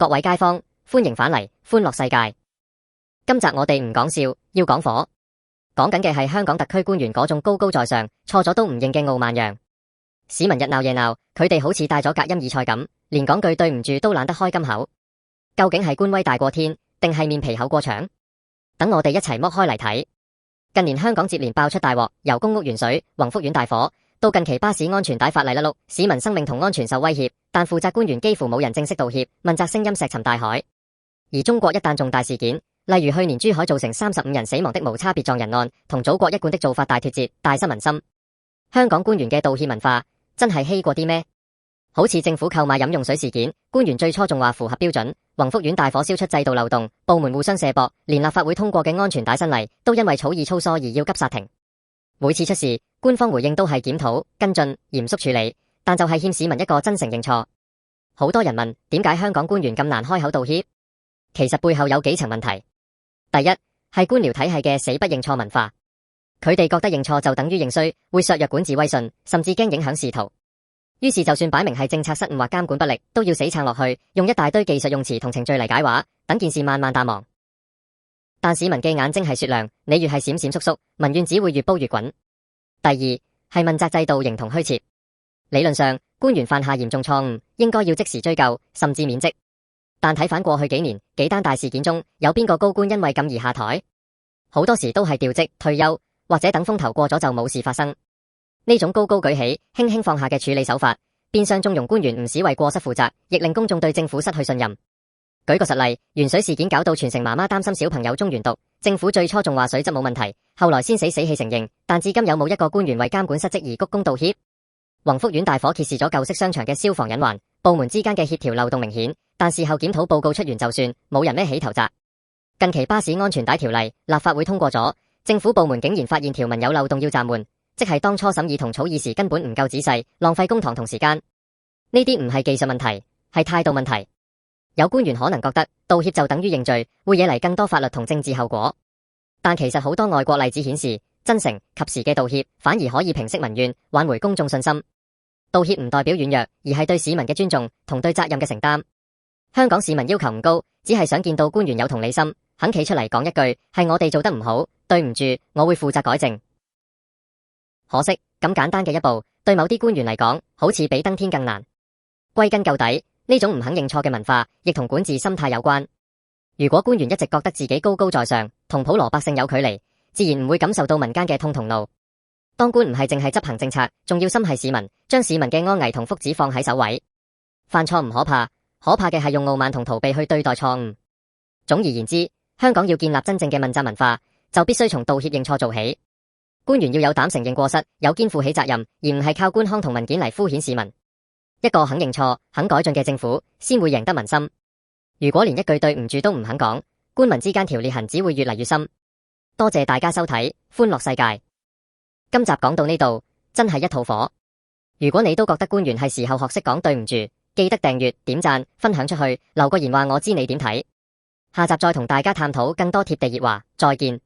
各位街坊，歡迎返嚟歡樂世界。今集我哋唔講笑，要講火。講緊嘅係香港特區官員嗰種高高在上、錯咗都唔認嘅傲慢樣。市民日鬧夜鬧，佢哋好似戴咗隔音耳塞咁，連講句對唔住都懶得開金口。究竟係官威大過天，定係面皮厚過牆？等我哋一齊剝開嚟睇。近年香港接連爆出大禍，由公屋鉛水、宏福苑大火，到近期巴士安全帶法例甩轆，市民生命同安全受威脅，但負責官員幾乎冇人正式道歉，問責聲音石沉大海。而中國一旦重大事件，例如去年珠海造成35人死亡的無差別撞人案，同祖國一貫的做法大脫節，大失民心。香港官員嘅道歉文化真係稀過啲咩？好似政府購買飲用水事件，官員最初仲話符合標準，宏福苑大火燒出制度漏洞，部門互相卸膊，連立法會通過嘅安全帶新例都因為草擬粗疏而要急剎停。每次出事，官方回應都係檢討、跟進、嚴肅處理，但就係欠市民一個真誠認錯。好多人問，點解香港官員咁難開口道歉？其實背後有幾層問題。第一，係官僚體系嘅死不認錯文化，佢哋覺得認錯就等於認衰，會削弱管治威信，甚至驚影響仕途。於是就算擺明係政策失誤或監管不力，都要死撐落去，用一大堆技術用詞同程序嚟解話，等件事慢慢淡忘。但市民嘅眼睛係雪亮，你越係閃閃縮縮，民怨只會越煲越滾。第二，係問責制度形同虛設。理論上，官員犯下嚴重錯誤，應該要即時追究，甚至免職。但睇返過去幾年幾單大事件中，有邊個高官因為咁而下台？好多時都係調職、退休，或者等風頭過咗就冇事發生。呢種高高舉起、輕輕放下嘅處理手法，變相縱容官員唔使為過失負責，亦令公眾對政府失去信任。舉個實例，鉛水事件搞到全城媽媽擔心小朋友中鉛毒，政府最初仲話水質冇問題，後來先死氣承認，但至今有冇一個官員為監管失職而鞠躬道歉？宏福苑大火揭示咗舊式商場嘅消防隱患，部門之間嘅協調漏洞明顯，但事後檢討報告出完就算，冇人孭起頭責。近期巴士安全帶條例，立法會通過咗，政府部門竟然發現條文有漏洞要暫緩，即係當初審議同草擬時根本唔夠仔細，浪費公帑同時間。呢啲唔係技術問題，係態度問題。有官員可能覺得道歉就等於認罪，會惹嚟更多法律同政治後果。但其實好多外國例子顯示，真誠及時嘅道歉反而可以平息民怨，挽回公眾信心。道歉唔代表軟弱，而係對市民嘅尊重同對責任嘅承擔。香港市民要求唔高，只係想見到官員有同理心，肯企出嚟講一句係我哋做得唔好，對唔住，我會負責改正。可惜咁簡單嘅一步，對某啲官員嚟講，好似比登天更難。歸根究底，呢種唔肯認錯嘅文化，亦同管治心態有關。如果官員一直覺得自己高高在上，同普羅百姓有距離，自然唔會感受到民間嘅痛同怒。當官唔係淨係執行政策，仲要心繫市民，將市民嘅安危同福祉放喺首位。犯錯唔可怕，可怕嘅係用傲慢同逃避去對待錯誤。總而言之，香港要建立真正嘅問責文化，就必須從道歉認錯做起。官員要有膽承認過失，有肩負起責任，而唔係靠官腔同文件嚟敷衍市民。一個肯認錯、肯改進嘅政府，先會贏得民心。如果連一句對唔住都唔肯講，官民之間條裂痕只會越嚟越深。多謝大家收睇歡樂世界。今集講到呢度，真係一肚火。如果你都覺得官員係時候學識講對唔住，記得訂閱、點讚、分享出去，留個言話我知你點睇。下集再同大家探討更多貼地熱話，再見。